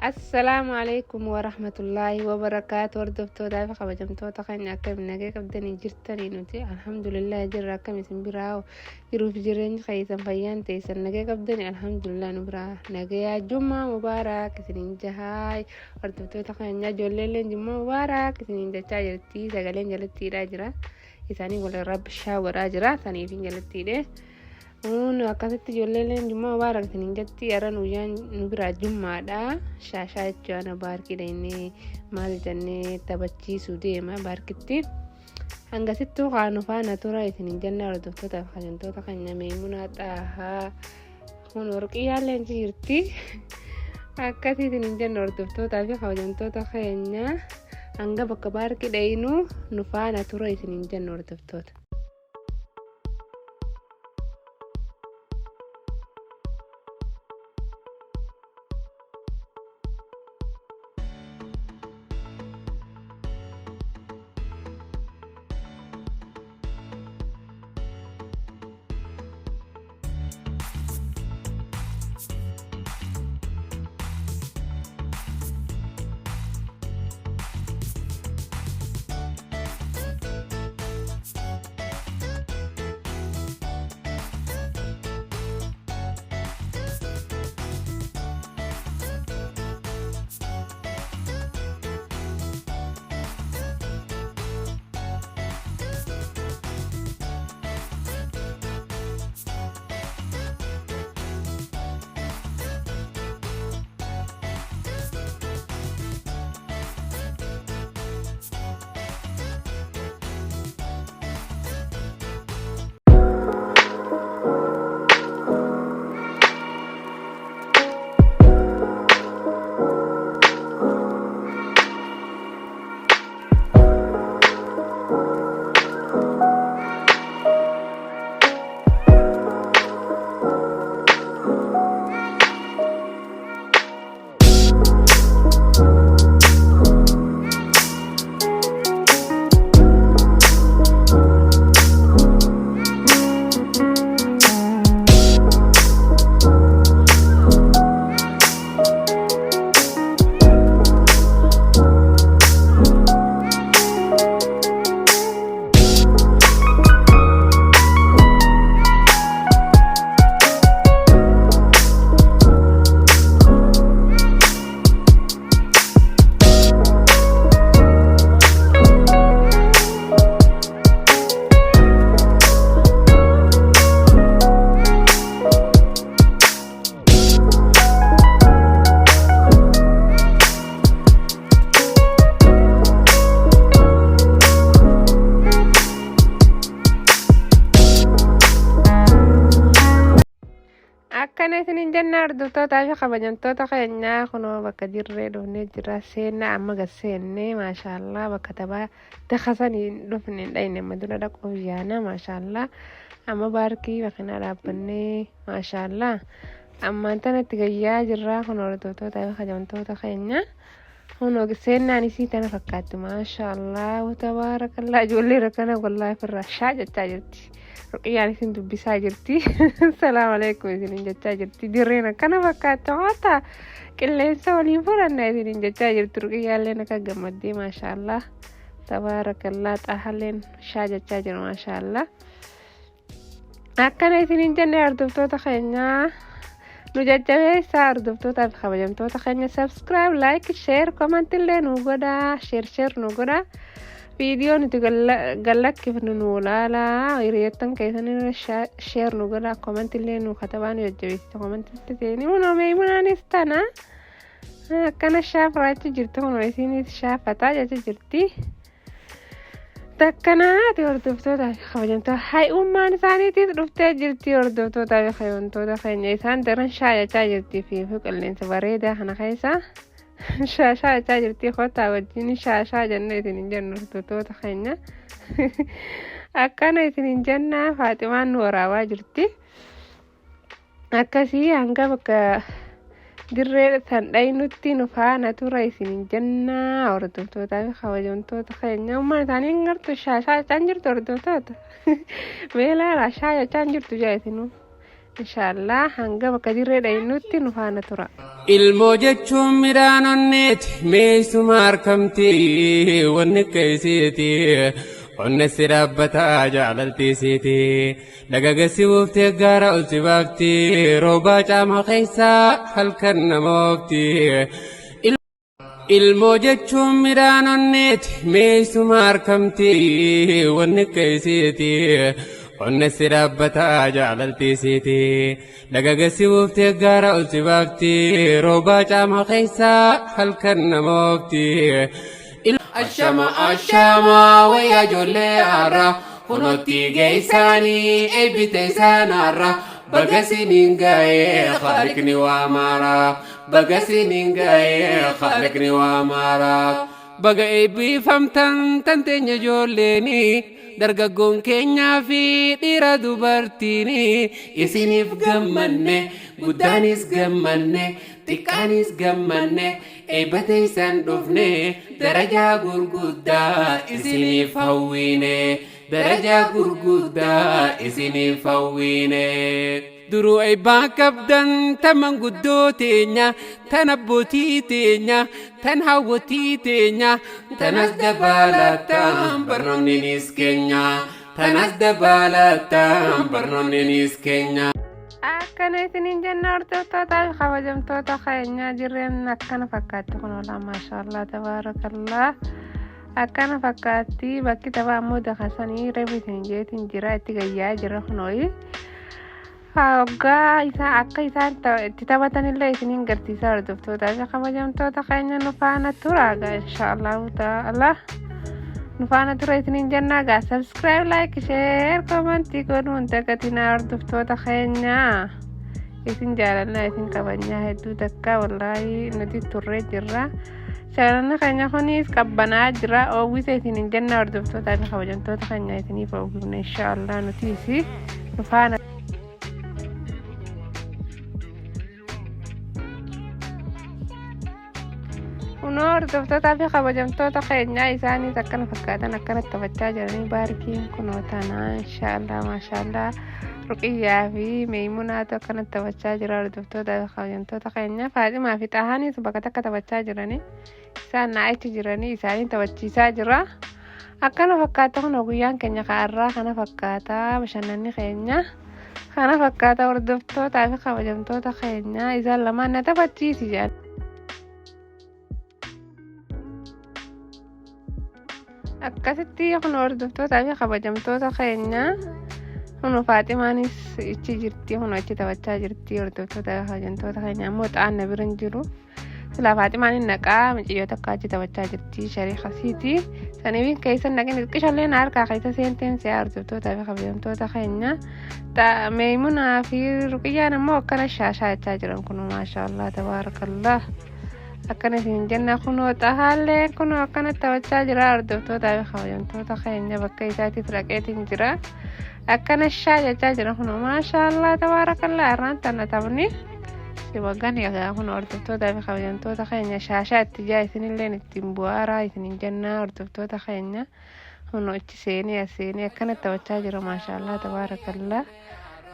السلام عليكم ورحمة الله وبركاته. وردفتودا في خبجمتوتا خانيا كم نجاك بدني جرتني نتي الحمد لله جرا كم سنبراو يروف جرين خيسا فيان تيسن نجاك بدني الحمد لله نبرا نجايا جمعة مبارك سنين جهاي. وردفتوتا خانيا جولين جمعة مبارك سنين جاجرتي سجلين جلتي راجرا إساني ولا رب شاور راجرا ثاني فين جلتي ده akkasitti ijoolleen jummaa baaraktanii jetti yeroo nuyyaan nu biraa jummaadha. Shaashaa jechuun baarkiidha inni maal jennee taphachiisuu deema baarkitti. Hangasittuu kaanu faana tura isiniin jennaa hordoftoota fi hajjantoota keenya Meemunaa Xaahaa kun Warqiyyaallee jirti. Akkasii isiniin jenna hordoftootaa fi hajjantoota keenya hanga bakka baarkii dhayinu nu faana tura isiniin jenna hordoftoota. Akkana isiniin jennaa hordoftoota fi kabajamtoota keenyaa kunoo bakka jirree dhufnee jira seenaa amma gaseennee maashaallah bakka taphaa dakasanii dhufne dhayne madura dhaquuf yaana maashaallah amma baarkii bakka dhaabbannee maashaallah ammaan tanatti gayyaa jirraa kunoo hordoftoota fi kabajamtoota keenyaa kunoo seenaan isii tana fakkaatti maashaallah tabaarakallaa ijoollee rakkana wallaahi firraa shaa jechaa jirti. Ruqiyyaan isin dubbisaa jirti. Salaamu alaikum isiniin jechaa jirti. Dirreen akkana fakkaata waata qilleensa waliin fudhanna isiniin jechaa jirti. Ruqiyyaalleen akka gammaddee maashaallah tabaarakallaa xaahalleen shaa jechaa jira maashaallah. Akkana isiniin jennee hordoftoota keenyaa nu jajjabeessaa hordoftootaa fi kabajamtoota keenya subscribe, like, share, comment illee nu godhaa. Share nu godhaa. Video nuti galakkifnu nu ilaalaa hiriyoottan keessanii share nu godhaa. Comment illee nu katabaa nu jajjabeessita. Comment itti seenii kunoo Meemunaanis tana akkana shaafachaa jirti. Kunoo isinis shaafataa jechaa jirti. Takkanaati hordoftootaa fi kabajamtoota hay'ummaan isaaniitiis dhuftee jirti. Hordoftootaa fi kabajamtoota keenya isaan daran shaayachaa jirti fi qilleensa bareedaa kana keessa shaashaa jechaa jirti. Kottaa wajjin shaashaa jennee isiniin jennu hordoftoota keenya. Akkana isiniin jennaa Faaximaan nu waraabaa jirti. Akkasii hanga bakka dirree san dhaynutti nu faana tura isiniin jennaa hordoftoota fi kabajamtoota keenya. Ummaan isaanii hin gartu shaashaa jechaan jirtu hordoftoota. Meelaa shaashaa jechaan jirtu jaa isinuu. إن شاء الله هنقبل كدير دينوتي نفانا ترى الموجة ميران النت ميسو ماركمتي ونكيسيتي ونسي ربتا جعلتي سيتي لقا سيوفتي قارا التبابتي روبا جامع خيسا هل كان موفتي الموجة ميران النت ميسو ماركمتي ونكيسيتي ونسي ربتا جعلتي سيتي لقا سيوفتي قارا التبابتي روبا جامع خيسا هل كان موفتي الشما ويا جولي أرى خنوتي جيساني إبتي سانارا بقسي نغاي خارقني وامارا بقسي نغاي خارقني وامارا بقى إبي فمتن تنتين جوليني dargaggoon keenya fi dhiira dubartiini isiniif gammanne guddaanis gammanne xiqqaanis gammanne eebbata isan dhufne darajaa gurguddaa isiniif hawwine darajaa gurguddaa isiniif hawwine duruu eebbaa qabdan taman guddoo teenya tan abbootii teenya tan hawwatii teenya tanas dabalataan barnoonninis keenya tanas dabalataan barnoonninis keenya akkana isiniin jenna hordoftoota fi kabajamtoota keenya jireen akkana fakkaatti kun walaa maashaallah tabaarakallah akkana fakkaatti bakki taphaa ammoo dakasanii reebitiin jeetiin jira itti gayyaa jira kunooyi Hoggaa isaa akka isaan itti taphatanillee isiniin garsiisaa hordoftootaa fi kabajamtoota keenya nu faana tura inshaallahu ta'ala nu faana tura isiniin jennaa gaa subscribe like share commentii godhuun dagatinaa hordoftoota keenya isin jaalannaa isin kabajnaa hedduu takka wallaahi nuti turree jirra jaalanna keenya kunis qabbanaa jira oowwisa isiniin jennaa hordoftootaa fi kabajamtoota keenya isiniif oowwifne inshaallah nuti isi nu faana hordoftoota fi kabajamtoota keenya isaanis akkana fakkaatan akkana taphachaa jiranii baarkiin kunoo tanaa inshaallah maashaallah ruqiyyaa fi meeymunaatu akkana taphachaa jira hordoftoota fi kabajamtoota keenya Faaximaa fi Xahaanis bakka takka taphachaa jiranii isaan naa'ichi jiranii isaanii taphachiisaa jira akkana fakkaata kunoo guyyaan keenya ka'arraa kana fakkaata bashannanni keenya kana fakkaata hordoftoota fi kabajamtoota keenya isaan lamaan na taphachiisi jedhan akkasitti kun hordoftoota fi kabajamtoota keenya kun Faaximaanis ichi jirti kun achi taphachaa jirti hordoftoota fi kabajamtoota keenya ammoo Xahaan bira hin jiru sila Faaximaanin naqaa miciyyoota akka achi taphachaa jirti shariikasiiti saniifin keessan naqin qishalleen harkaa keessa seenteen siyaa hordoftoota fi kabajamtoota keenya Meeymunaa fi Ruqiyyaan ammoo akkana shaashaa jechaa jiran kun maashaallah tabaarakallah akkana isin jenna kunoo Xahaallee kunoo akkana taphachaa jira hordoftoota fi kabajamtoota keenya bakka isaatiif raqeetiin jira akkana shaa jechaa jira kunoo maashaallah tabaarakallah irraan tana taphni si waggan egaa kunoo hordoftoota fi kabajamtoota keenya shaashaa itti jaa isinillee ittiin bu'aaraa isin jenna hordoftoota keenya kunoo ichi seenee as seenee akkana taphachaa jira maashaallah tabaarakallah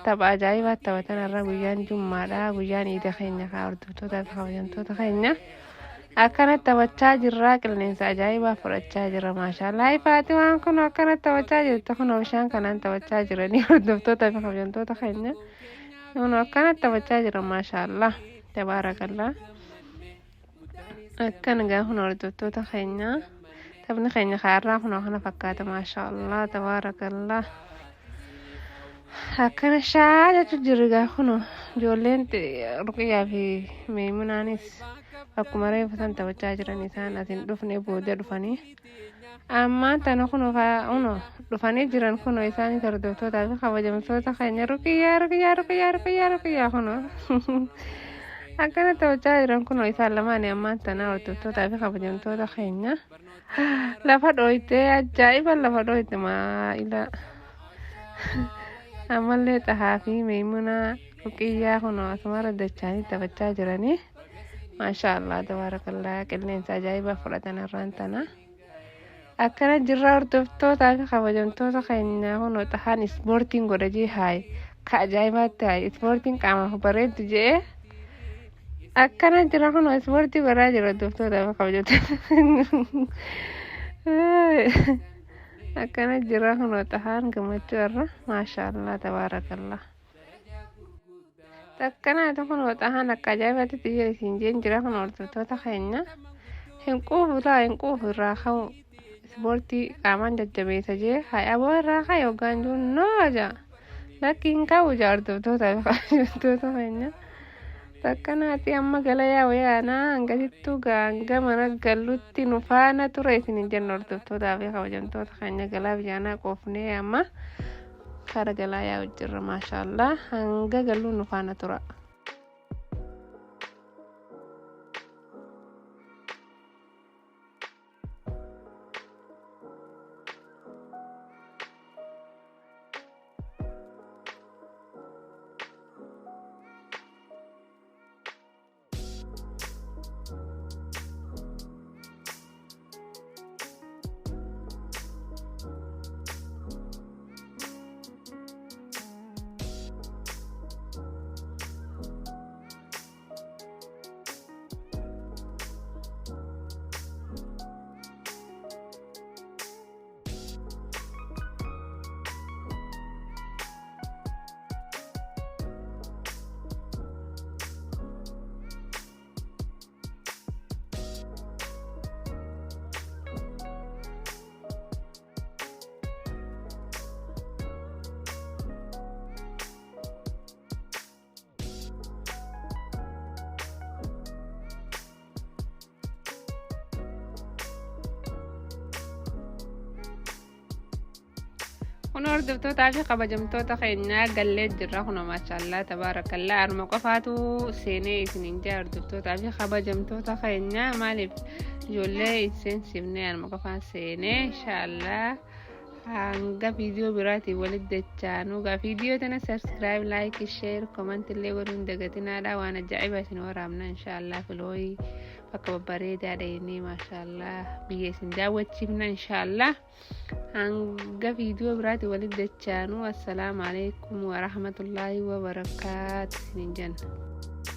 tapha ajaa'ibaa taphatan irra guyyaan jummaadha guyyaan iida keenya kaa hordoftoota fi kabajamtoota keenya akkana taphachaa jirra qilleensa ajaa'ibaa fudhachaa jira maashaallah Faaximaan kun akkana taphachaa jirti kun bishaan kanaan taphachaa jiranii hordoftoota fi kabajamtoota keenya kun akkana taphachaa jira maashaallah tabaarakallah akkana gaa kun hordoftoota keenya taphni keenya kaarraa kun akkana fakkaata maashaallah tabaarakallah akkana shaa jechu jirga kuno ijoolleen Ruqiyyaa fi Meeymunaanis akkuma reeffatan taphachaa jiran isaan asin dhufne booda dhufanii ammaan tana kuno dhufanii jiran kuno isaan hordoftoota fi kabajamtoota keenya Ruqiyyaa kuno akkana taphachaa jiran kuno isaan lamaan ammaan tana hordoftoota fi kabajamtoota keenya lafa dhooytee ajaa'iba lafa dhooyte maa'ila ammallee Xahaa fi Meeymunaa Ruqiyyaa kunoo asuma dachaanii taphachaa jiranii maashaallah tabaarakallah qilleensa ajaa'ibaa fudhatan irraan tana akkana jirra hordoftoota fi kabajamtoota keenya kunoo Xahaan ispoortiin godhajee haay akka ajaa'ibaatti ispoortiin qaamaaf bareedu jee akkana jira kun ispoortii baraa jira hordoftoota kabajamtoota akkana jira kun xahaan gammachuu irra maashaallah tabaarakallah takkana kun xahaan akka ajaa'ibaatti xiyya isin jeen jira kun hordoftoota keenya hin quufu irraa ka'u ispoortii qaamaan jajjabeessa jee hayaboo irraa ka'e hoggaan jiru nooja lakkiin ka'u hordoftoota kabajamtoota keenya takkanaati amma gala yaa'ana hangasittuu ganga mana gallutti nu faana ture isin jenna hordoftoota fi kabajamtoota keenya galaa biyyaanaa qoofnee amma kara galaa yaa'u jirra maashaallah hanga galluu nu faana tura. kun hordoftoota fi kabajamtoota keenya gallee jirra kun maashaallah tabaarakallah arma qofaatu seenee isiniin jaa hordoftoota fi kabajamtoota keenya maaliif ijoollee iseensifnee arma qofaan seenee inshaallah hanga viidiyoo biraatiin walitti dachaanu gaa viidiyoo tana subscribe like share comment illee godhuun dagatinaadha waan ajaa'iba isin waraabna inshaallah filooyi bakka babbareedaa dhayinii maashaallah biyya isin daawwachiifna inshaallah hanga viidiyoo biraatiin walitti dachaanu assalaamu alaikum wa rahmatullahi wa barakaatuh isiniin jenna.